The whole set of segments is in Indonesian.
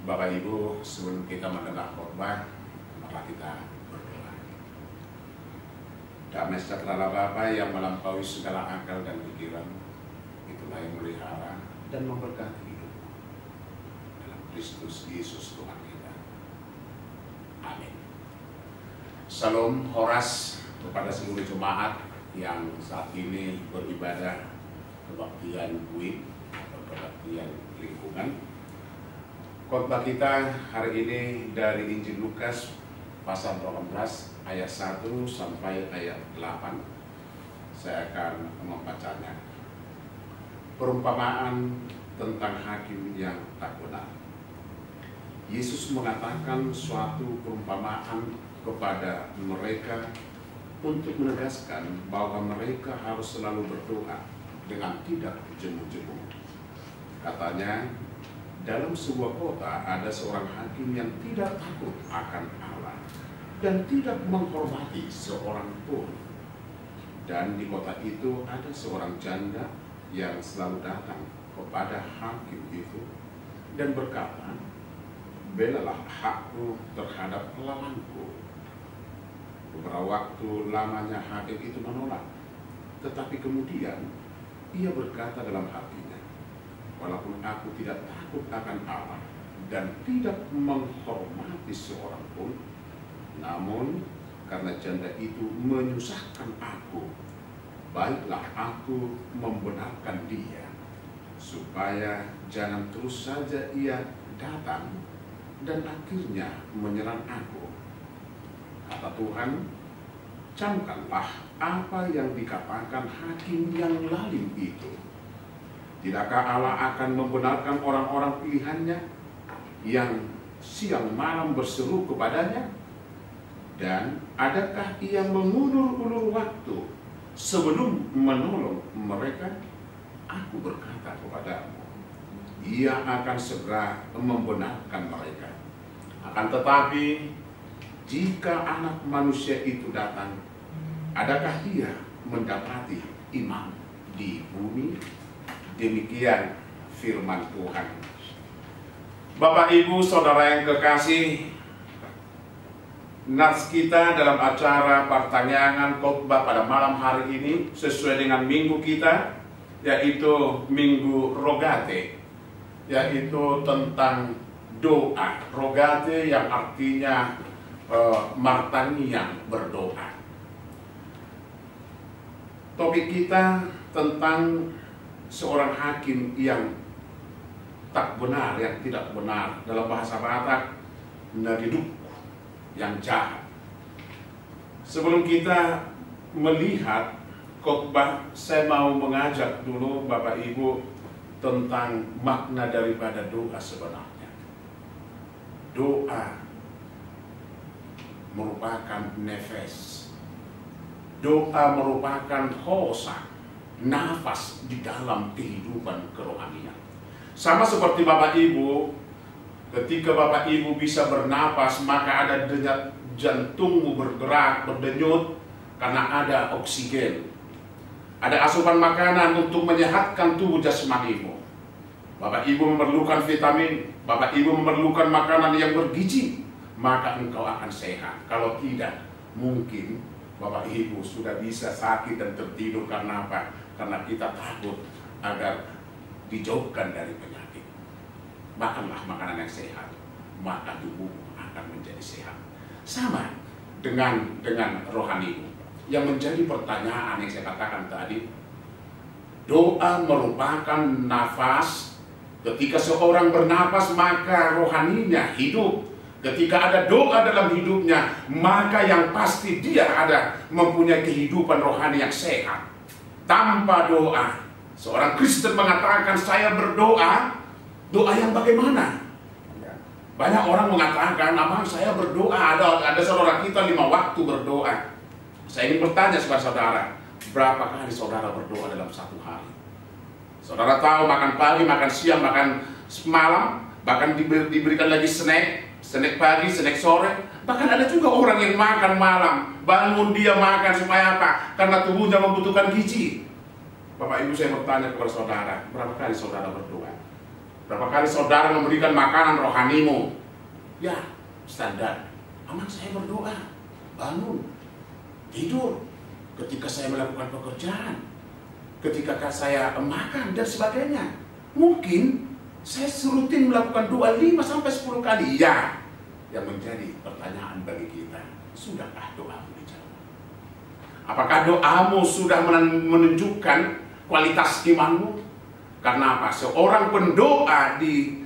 Bapak Ibu, sebelum kita mendengar khotbah, mari kita berdoa. Damai sejahtera Bapa yang melampaui segala akal dan pikiran, itulah yang melihara dan memberkati hidup dalam Kristus Yesus Tuhan kita. Amin. Salam Horas kepada seluruh jemaat yang saat ini beribadah kebaktian WIB atau kebaktian lingkungan. Khotbah kita hari ini dari Injil Lukas pasal 18 ayat 1 sampai ayat 8. Saya akan membacanya. Perumpamaan tentang hakim yang tak benar. Yesus mengatakan suatu perumpamaan kepada mereka untuk menegaskan bahwa mereka harus selalu berdoa dengan tidak jemu-jemu. Katanya, dalam sebuah kota ada seorang hakim yang tidak takut akan Allah dan tidak menghormati seorang pun. Dan di kota itu ada seorang janda yang selalu datang kepada hakim itu dan berkata, "Belalah hakku terhadap lawanku." Beberapa waktu lamanya hakim itu menolak, tetapi kemudian ia berkata dalam hatinya, "Walaupun aku tidak takut akan Allah dan tidak menghormati seorang pun, namun karena janda itu menyusahkan aku, baiklah aku membenarkan dia, supaya jangan terus saja ia datang dan akhirnya menyerang aku." Kata Tuhan, "Camkanlah apa yang dikatakan hakim yang lalim itu. Tidakkah Allah akan membenarkan orang-orang pilihannya yang siang malam berseru kepadanya? Dan adakah ia mengulur-ulur waktu sebelum menolong mereka? Aku berkata kepadamu, ia akan segera membenarkan mereka. Akan tetapi, jika anak manusia itu datang, adakah ia mendapati iman di bumi?" Demikian firman Tuhan. Bapak, Ibu, Saudara yang kekasih, nats kita dalam acara pertanyaan khotbah pada malam hari ini sesuai dengan minggu kita, yaitu Minggu Rogate, yaitu tentang doa. Rogate yang artinya martani yang berdoa. Topik kita tentang seorang hakim yang tak benar, yang tidak benar. Dalam bahasa Batak, nariduk, yang jahat. Sebelum kita melihat khotbah, saya mau mengajak dulu Bapak Ibu tentang makna daripada doa sebenarnya. Doa merupakan nefes. Doa merupakan hosa, nafas di dalam kehidupan kerohanian. Sama seperti Bapak Ibu, ketika Bapak Ibu bisa bernapas, maka ada denyut jantungmu bergerak, berdenyut, karena ada oksigen. Ada asupan makanan untuk menyehatkan tubuh jasmanimu. Bapak Ibu memerlukan vitamin, Bapak Ibu memerlukan makanan yang bergizi, maka engkau akan sehat. Kalau tidak, mungkin Bapak Ibu sudah bisa sakit dan tertidur. Karena apa? Karena kita takut agar dijauhkan dari penyakit. Makanlah makanan yang sehat, maka tubuh akan menjadi sehat. Sama dengan rohanimu. Yang menjadi pertanyaan yang saya katakan tadi, doa merupakan nafas. Ketika seorang bernafas, maka rohaninya hidup. Ketika ada doa dalam hidupnya, maka yang pasti dia ada mempunyai kehidupan rohani yang sehat. Tanpa doa, seorang Kristen mengatakan, "Saya berdoa." Doa yang bagaimana? Banyak orang mengatakan, "Abang, saya berdoa." Ada saudara kita 5 waktu berdoa. Saya ingin bertanya kepada saudara, berapa kali saudara berdoa dalam satu hari? Saudara tahu, makan pagi, makan siang, makan malam, bahkan diberikan lagi snack pagi, snack sore. Bahkan ada juga orang yang makan malam, bangun dia makan supaya apa? Karena tubuhnya membutuhkan gizi. Bapak Ibu, saya bertanya kepada saudara, berapa kali saudara berdoa? Berapa kali saudara memberikan makanan rohanimu? Ya, standar. Aman, saya berdoa, bangun, tidur, ketika saya melakukan pekerjaan, ketika saya makan dan sebagainya. Mungkin saya rutin melakukan doa 5-10 kali. Ya, yang menjadi pertanyaan bagi kita, sudahkah doamu dijawab? Apakah doamu sudah menunjukkan kualitas imanmu? Karena apa? Seorang pendoa di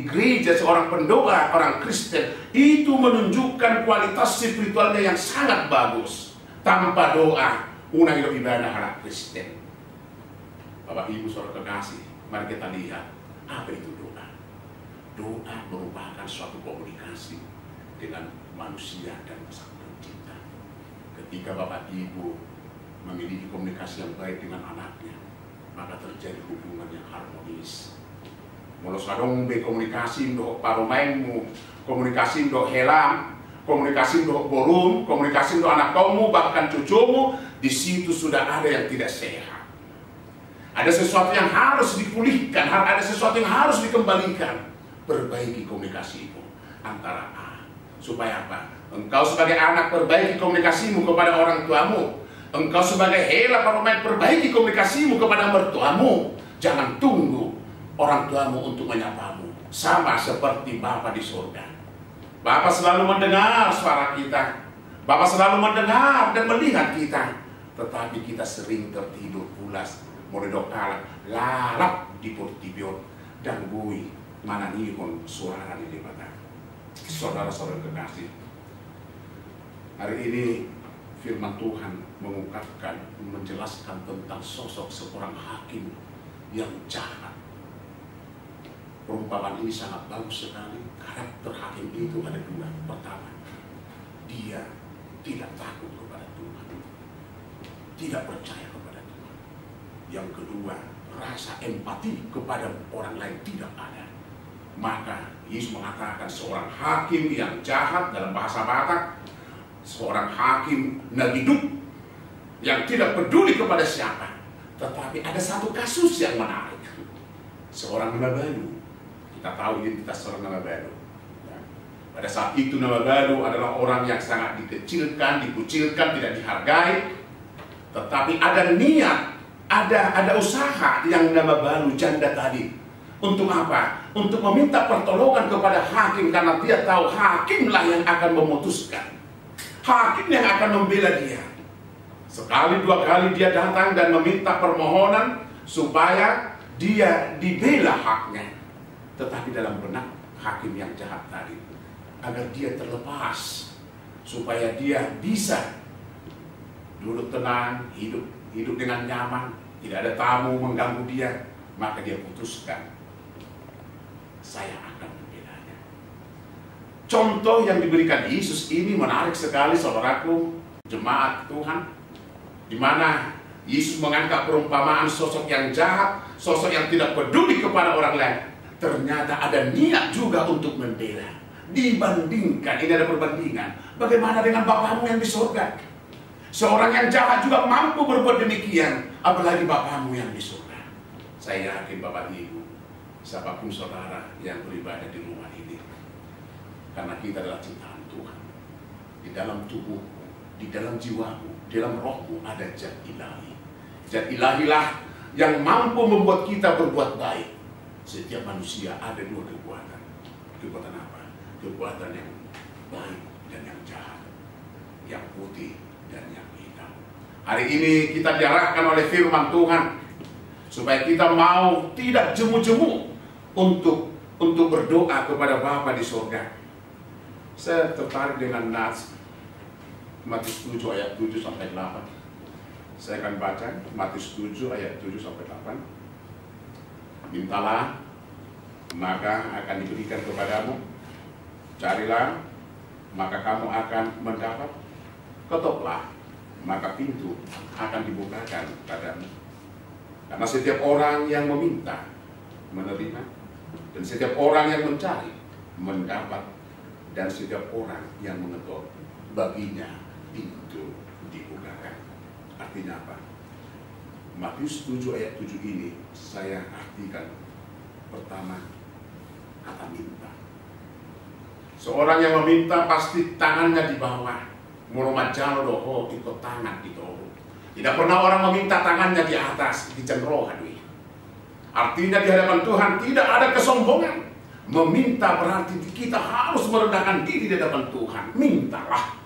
gereja, seorang pendoa, orang Kristen, itu menunjukkan kualitas spiritualnya yang sangat bagus. Tanpa doa, una hidup ibadah anak Kristen. Bapak Ibu saudara kekasih, mari kita lihat apa itu doa. Doa merupakan suatu komunikasi dengan manusia dan Sang Pencipta. Ketika Bapak Ibu memiliki komunikasi yang baik dengan anaknya, maka terjadi hubungan yang harmonis. Mulo sadong be komunikasi untuk paromainmu, komunikasi untuk helam, komunikasi untuk borum, komunikasi untuk anak kamu, bahkan cucumu, di situ sudah ada yang tidak sehat. Ada sesuatu yang harus dipulihkan, ada sesuatu yang harus dikembalikan. Perbaiki komunikasimu antara supaya apa? Engkau sebagai anak perbaiki komunikasimu kepada orang tuamu. Engkau sebagai hela paromain perbaiki komunikasimu kepada mertuamu. Jangan tunggu orang tuamu untuk menyapamu. Sama seperti Bapa di surga. Bapa selalu mendengar suara kita. Bapa selalu mendengar dan melihat kita. Tetapi kita sering tertidur pulas. Moredok kalah, lalap di portibion dan bui mana nihon suara di mata. Saudara-saudara kekasih, hari ini firman Tuhan mengungkapkan, menjelaskan tentang sosok seorang hakim yang jahat. Perumpamaan ini sangat bagus sekali. Karakter hakim itu ada dua. Pertama, dia tidak takut kepada Tuhan, tidak percaya kepada Tuhan. Yang kedua, rasa empati kepada orang lain tidak ada. Maka Yesus mengatakan seorang hakim yang jahat, dalam bahasa Batak, seorang hakim nagiduk yang tidak peduli kepada siapa. Tetapi ada satu kasus yang menarik. Seorang Nabadu. Kita tahu identitas seorang Nabadu. Pada saat itu Nabadu adalah orang yang sangat dikecilkan, dikucilkan, tidak dihargai. Tetapi ada niat, ada usaha yang Nabadu janda tadi. Untuk apa? Untuk meminta pertolongan kepada hakim, karena dia tahu hakimlah yang akan memutuskan. Hakim yang akan membela dia. Sekali dua kali dia datang dan meminta permohonan supaya dia dibela haknya. Tetapi dalam benak hakim yang jahat tadi, agar dia terlepas, supaya dia bisa duduk tenang, hidup dengan nyaman, tidak ada tamu mengganggu dia, maka dia putuskan, saya akan membelanya. Contoh yang diberikan Yesus ini menarik sekali, saudaraku, jemaat Tuhan, di mana Yesus mengangkat perumpamaan sosok yang jahat, sosok yang tidak peduli kepada orang lain. Ternyata ada niat juga untuk membela. Dibandingkan, ini ada perbandingan. Bagaimana dengan Bapamu yang di surga? Seorang yang jahat juga mampu berbuat demikian, apalagi Bapamu yang di surga. Saya yakin Bapak Ibu, siapapun saudara yang beribadah di rumah ini, karena kita adalah ciptaan Tuhan. Di dalam tubuhmu, di dalam jiwamu, di dalam rohmu ada zat ilahi. Zat ilahilah yang mampu membuat kita berbuat baik. Setiap manusia ada dua kekuatan. Kekuatan apa? Kekuatan yang baik dan yang jahat, yang putih dan yang hitam. Hari ini kita diarahkan oleh firman Tuhan supaya kita mau tidak jemu-jemu untuk berdoa kepada Bapa di surga. Saya tertarik dengan Nats Matius 7 ayat 7 sampai 8. Saya akan baca Matius 7 ayat 7 sampai 8. Mintalah, maka akan diberikan kepadamu. Carilah, maka kamu akan mendapat. Ketoklah, maka pintu akan dibukakan padamu. Karena setiap orang yang meminta, menerima. Dan setiap orang yang mencari, mendapat. Dan setiap orang yang mengetuk, baginya pintu dibukakan. Artinya apa? Matius 7 ayat 7 ini saya artikan. Pertama, Seorang yang meminta pasti tangannya di bawah. Muromajalo doho ikut tangan itu. Tidak pernah orang meminta tangannya di atas, di cenro hadui. Artinya di hadapan Tuhan tidak ada kesombongan. Meminta berarti kita harus merendahkan diri di hadapan Tuhan. Mintalah.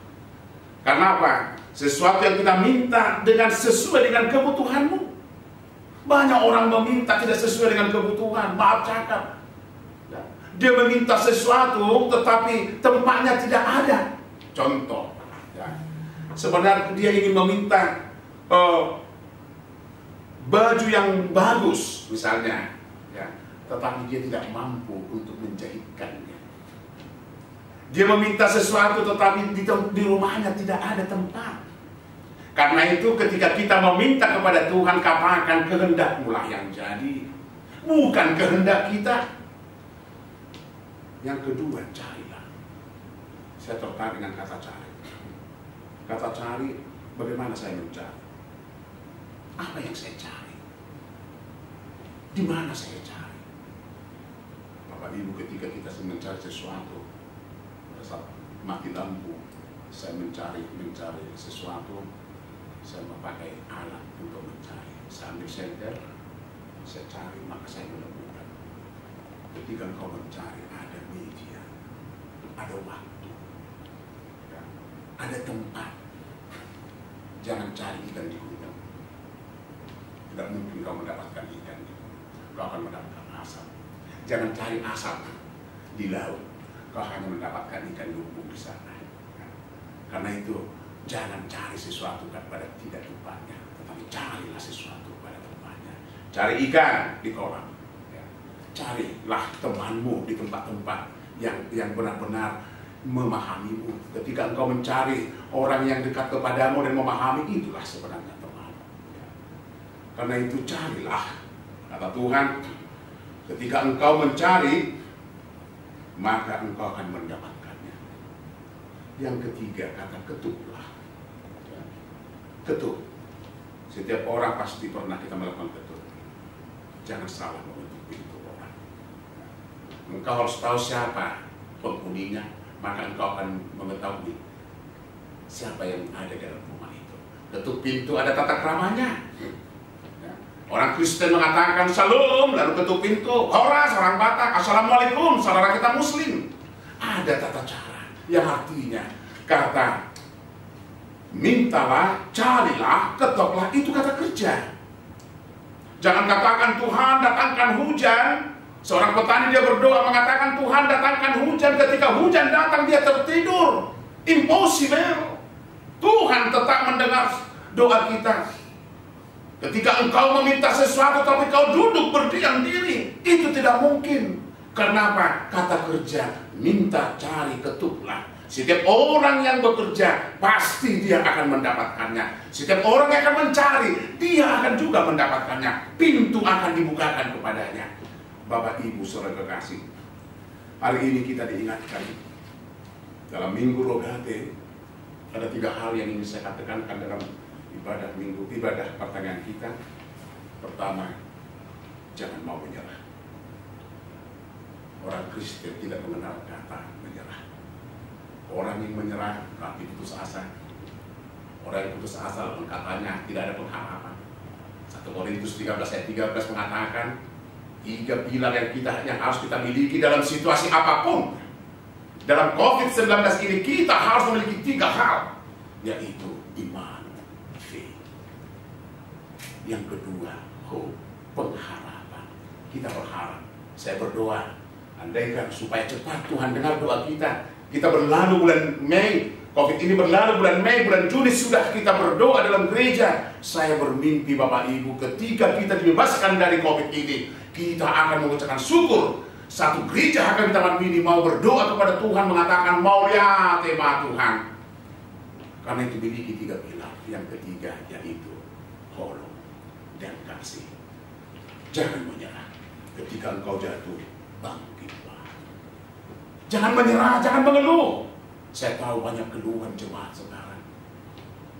Karena apa? Sesuatu yang kita minta dengan sesuai dengan kebutuhanmu. Banyak orang meminta tidak sesuai dengan kebutuhan. Maaf cakap. Dia meminta sesuatu tetapi tempatnya tidak ada. Contoh, sebenarnya dia ingin meminta baju yang bagus misalnya, tetapi dia tidak mampu untuk menjahitkannya. Dia meminta sesuatu tetapi di rumahnya tidak ada tempat. Karena itu ketika kita meminta kepada Tuhan, katakan kehendak-Mu lah yang jadi, bukan kehendak kita. Yang kedua, carilah. Saya tertarik dengan kata cari. Kata cari, bagaimana saya mencari? Apa yang saya cari? Di mana saya cari? Bapak Ibu, ketika kita mencari sesuatu, saat mati lampu, saya mencari sesuatu, saya memakai alat untuk mencari. Saya ambil senter, saya cari, maka saya menemukan. Ketika engkau mencari, ada media, ada waktu, ada tempat. Jangan cari ikan di gudang. Tidak mungkin kau mendapatkan ikan. Kau akan mendapatkan asap. Jangan cari asap di laut. Kau hanya mendapatkan ikan lumpur di sana. Karena itu, jangan cari sesuatu pada tidak tempatnya, tetapi carilah sesuatu pada tempatnya. Cari ikan di kolam. Carilah temanmu di tempat-tempat yang benar-benar memahamimu. Ketika engkau mencari orang yang dekat kepadamu dan memahami, itulah sebenarnya teman. Karena itu carilah, kata Tuhan, ketika engkau mencari, maka engkau akan mendapatkannya. Yang ketiga, kata ketuklah. Ketuk. Setiap orang pasti pernah kita melakukan ketuk. Jangan salah mengetuk pintu orang. Engkau harus tahu siapa penghuninya, maka engkau akan mengetahui siapa yang ada dalam rumah itu. Ketuk pintu ada tata keramanya. Orang Kristen mengatakan Shalom, lalu ketuk pintu. Horas, orang Batak, Assalamualaikum, saudara kita Muslim. Ada tata cara yang artinya kata mintalah, carilah, ketoklah, itu kata kerja. Jangan katakan Tuhan datangkan hujan. Seorang petani dia berdoa mengatakan Tuhan datangkan hujan, ketika hujan datang dia tertidur. Impossible. Tuhan tetap mendengar doa kita. Ketika engkau meminta sesuatu tapi kau duduk berdiam diri, itu tidak mungkin. Kenapa? Kata kerja, minta, cari, ketuklah. Setiap orang yang bekerja pasti dia akan mendapatkannya. Setiap orang yang akan mencari, dia akan juga mendapatkannya. Pintu akan dibukakan kepadanya. Bapak Ibu saudara kekasih, hari ini kita diingatkan dalam Minggu Rogate ada 3 hal yang ingin saya katakan dalam ibadah pertanyaan kita. Pertama, jangan mau menyerah. Orang Kristen tidak mengenal kata menyerah. Orang yang menyerah berarti putus asa. Orang yang putus asa katanya tidak ada pengharapan. 1 Korintus 13 ayat 13 mengatakan 3 pilar yang harus kita miliki dalam situasi apapun. Dalam COVID-19 ini kita harus memiliki 3 hal, yaitu iman, faith. Yang kedua, hope, pengharapan. Kita berharap. Saya berdoa, andaikan supaya cepat Tuhan dengar doa kita. Kita berlalu bulan Mei, COVID ini berlalu bulan Mei, bulan Juni sudah kita berdoa dalam gereja. Saya bermimpi Bapak Ibu, ketika kita dibebaskan dari COVID ini, kita akan mengucapkan syukur. Satu gereja akan kita ini mau berdoa kepada Tuhan, mengatakan mau lihat tema Tuhan. Karena itu miliki 3 pilar. Yang ketiga yaitu tolong dan kasih. Jangan menyerah. Ketika engkau jatuh, bangkitlah. Jangan menyerah, jangan mengeluh. Saya tahu banyak keluhan jemaat sekarang,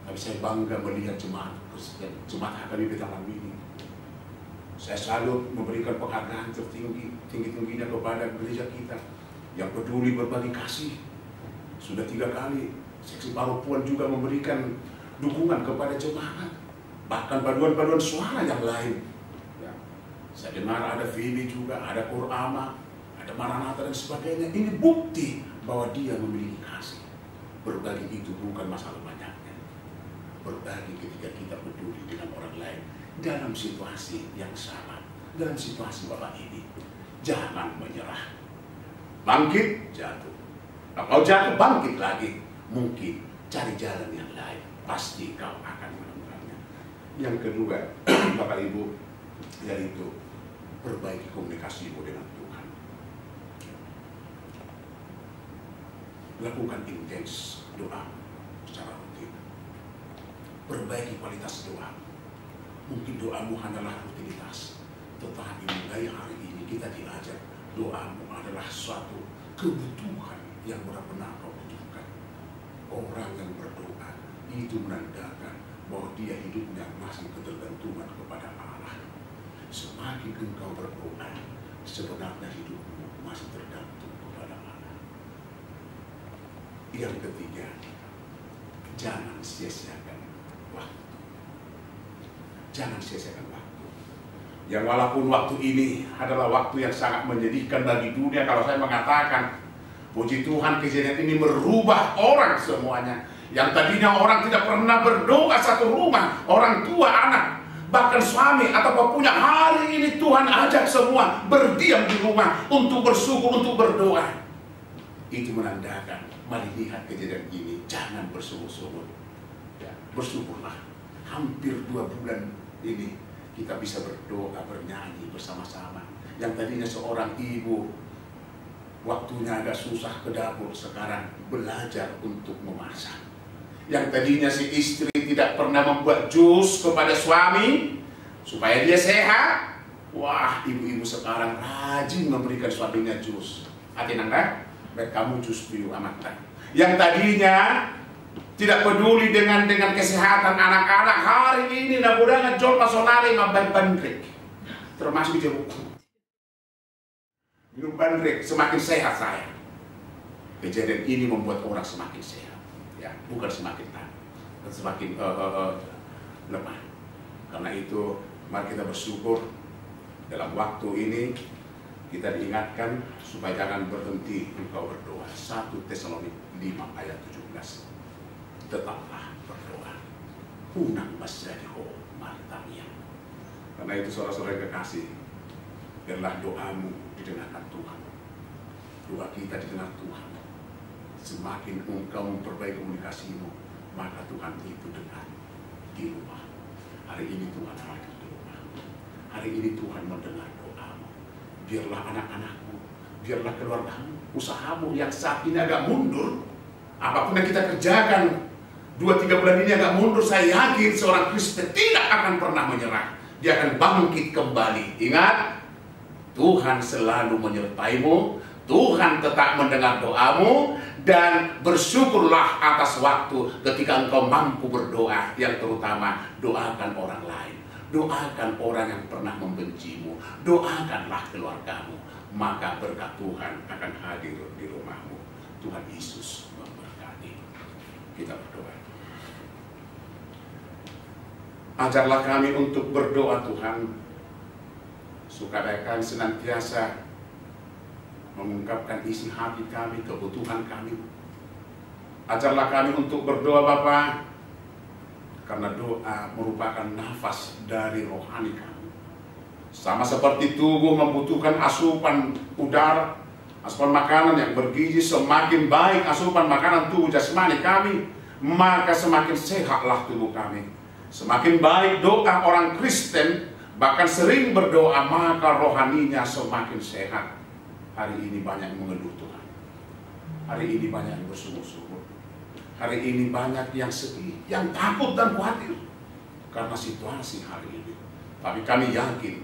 tapi saya bangga melihat jemaat Kristen, jemaat HKBP Taman Mini. Saya selalu memberikan penghargaan tertinggi-tingginya kepada gereja kita. yang peduli berbagi kasih. Sudah 3 kali seksi Paropuan juga memberikan dukungan kepada jemaat, bahkan paduan-paduan suara yang lain. Ya. Saya dengar ada Vini juga, ada Kurama, ada Maranatha dan sebagainya. Ini bukti bahwa dia memiliki kasih. Berbagi itu bukan masalah banyaknya. Berbagi ketika kita peduli dengan orang lain dalam situasi yang sama, dalam situasi Bapak ini. Jangan menyerah. Bangkit, jatuh. Kalau jatuh, bangkit lagi. Mungkin cari jalan yang lain. Pasti kau akan menemukannya. Yang kedua, Bapak Ibu, yaitu perbaiki komunikasimu dengan Tuhan. Lakukan intens doa secara rutin. Perbaiki kualitas doa. Mungkin doamu hanyalah rutinitas, tetapi mulai hari ini kita diajar doamu adalah suatu kebutuhan yang benar-benar kau butuhkan. Orang yang berdoa itu menandakan bahwa dia hidupnya masih ketergantungan kepada Allah. Semakin engkau berdoa, sebenarnya hidupmu masih tergantung kepada Allah. Yang ketiga, jangan sia-siakan waktu. Jangan sia-siakan waktu. Yang walaupun waktu ini adalah waktu yang sangat menyedihkan bagi dunia, kalau saya mengatakan, puji Tuhan, kejadian ini merubah orang semuanya. Yang tadinya orang tidak pernah berdoa satu rumah, orang tua, anak, bahkan suami atau punya, hari ini Tuhan ajak semua berdiam di rumah untuk bersyukur, untuk berdoa. Itu menandakan, mari lihat kejadian ini, jangan bersungut-sungut. Ya, bersyukurlah. Hampir 2 bulan ini kita bisa berdoa, bernyanyi bersama-sama. Yang tadinya seorang ibu, waktunya agak susah ke dapur, sekarang belajar untuk memasak. Yang tadinya si istri tidak pernah membuat jus kepada suami supaya dia sehat, wah, ibu-ibu sekarang rajin memberikan suaminya jus. Hati nangka, baik kamu jus piu amat. Yang tadinya tidak peduli dengan kesehatan anak-anak, hari ini nabudangan jol pasonari mabai bandrek, termasuk jeruk. Minum bandrek, semakin sehat saya. Kejadian ini membuat orang semakin sehat, ya, bukan semakin semakin lemah. Karena itu, mari kita bersyukur dalam waktu ini kita diingatkan supaya jangan berhenti engkau berdoa. 1 Tesalonika 5 ayat 17. Tetaplah berdoa. Unang masyadiho martamia. Karena itu saudara-saudara yang kekasih, biarlah doamu didengarkan Tuhan. Doa kita didengar Tuhan. Semakin engkau memperbaiki komunikasimu, maka Tuhan itu dengar di rumah. Hari ini Tuhan hadir di rumah. Hari ini Tuhan mendengar doamu. Biarlah anak-anakmu, biarlah keluargamu, usahamu yang saat ini agak mundur, apapun yang kita kerjakan 2-3 bulan ini agak mundur, saya yakin seorang Kristen tidak akan pernah menyerah. Dia akan bangkit kembali. Ingat, Tuhan selalu menyertaimu, Tuhan tetap mendengar doamu, dan bersyukurlah atas waktu ketika engkau mampu berdoa. Yang terutama, doakan orang lain, doakan orang yang pernah membencimu, doakanlah keluargamu, maka berkat Tuhan akan hadir di rumahmu. Tuhan Yesus memberkati. Kita berdoa. Ajarlah kami untuk berdoa Tuhan, supaya kami senantiasa mengungkapkan isi hati kami, kebutuhan kami. Ajarlah kami untuk berdoa Bapa, karena doa merupakan nafas dari rohani kami. Sama seperti tubuh membutuhkan asupan udara, asupan makanan yang bergizi, semakin baik asupan makanan tubuh jasmani kami, maka semakin sehatlah tubuh kami. Semakin baik doa orang Kristen, bahkan sering berdoa, maka rohaninya semakin sehat. Hari ini banyak yang mengeluh Tuhan. Hari ini banyak yang bersungut-sungut. Hari ini banyak yang sedih, yang takut dan khawatir karena situasi hari ini. Tapi kami yakin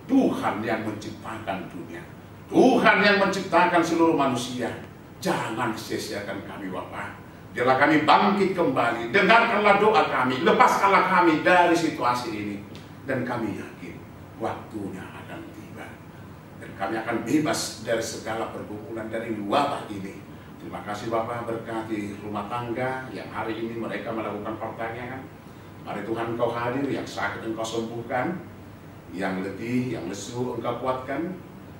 Tuhan yang menciptakan dunia, Tuhan yang menciptakan seluruh manusia. Jangan sia-siakan kami Bapa. Biarlah kami bangkit kembali. Dengarkanlah doa kami, lepaskanlah kami dari situasi ini. Dan kami yakin waktunya akan tiba. Dan kami akan bebas dari segala pergumulan, dari wabah ini. Terima kasih Bapak, berkati rumah tangga yang hari ini mereka melakukan pertanyaan. Mari Tuhan Engkau hadir, yang sakit Engkau sembuhkan, yang letih, yang lesu Engkau kuatkan,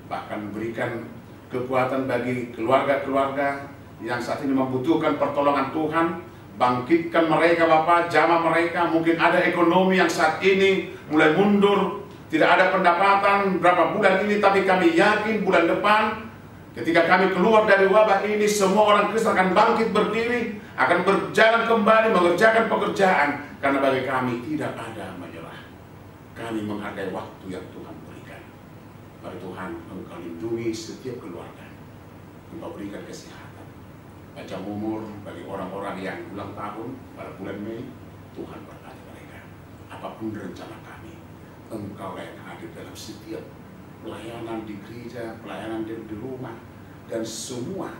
bahkan berikan kekuatan bagi keluarga-keluarga yang saat ini membutuhkan pertolongan Tuhan. Bangkitkan mereka Bapak, jamah mereka. Mungkin ada ekonomi yang saat ini mulai mundur, tidak ada pendapatan berapa bulan ini, tapi kami yakin bulan depan ketika kami keluar dari wabah ini, semua orang Kristen akan bangkit berdiri, akan berjalan kembali mengerjakan pekerjaan, karena bagi kami tidak ada menyerah. Kami menghargai waktu yang Tuhan berikan. Mari Tuhan Engkau lindungi setiap keluarga, Engkau berikan kesehatan, panjang umur bagi orang-orang yang ulang tahun pada bulan Mei. Tuhan berkati mereka. Apapun rencana kami, Engkau yang hadir dalam setiap pelayanan di gereja, pelayanan di rumah, dan semua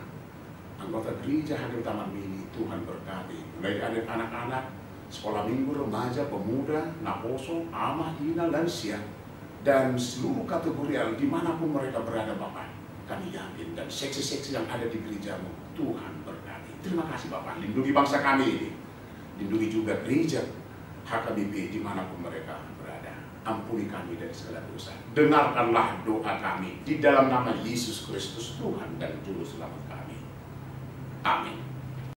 anggota gereja hadir Taman Mini. Tuhan berkati, mulai dari anak-anak, sekolah minggu, remaja, pemuda, naposo, amah, ina, lansia, dan seluruh kategori dimanapun mereka berada Bapak. Kami yakin, dan seksi-seksi yang ada di gerejamu, Tuhan berkati. Terima kasih Bapak, lindungi bangsa kami ini, lindungi juga gereja HKBP dimanapun mereka berada. Ampuni kami dari segala dosa. Dengarkanlah doa kami di dalam nama Yesus Kristus, Tuhan dan Juru Selamat kami. Amin.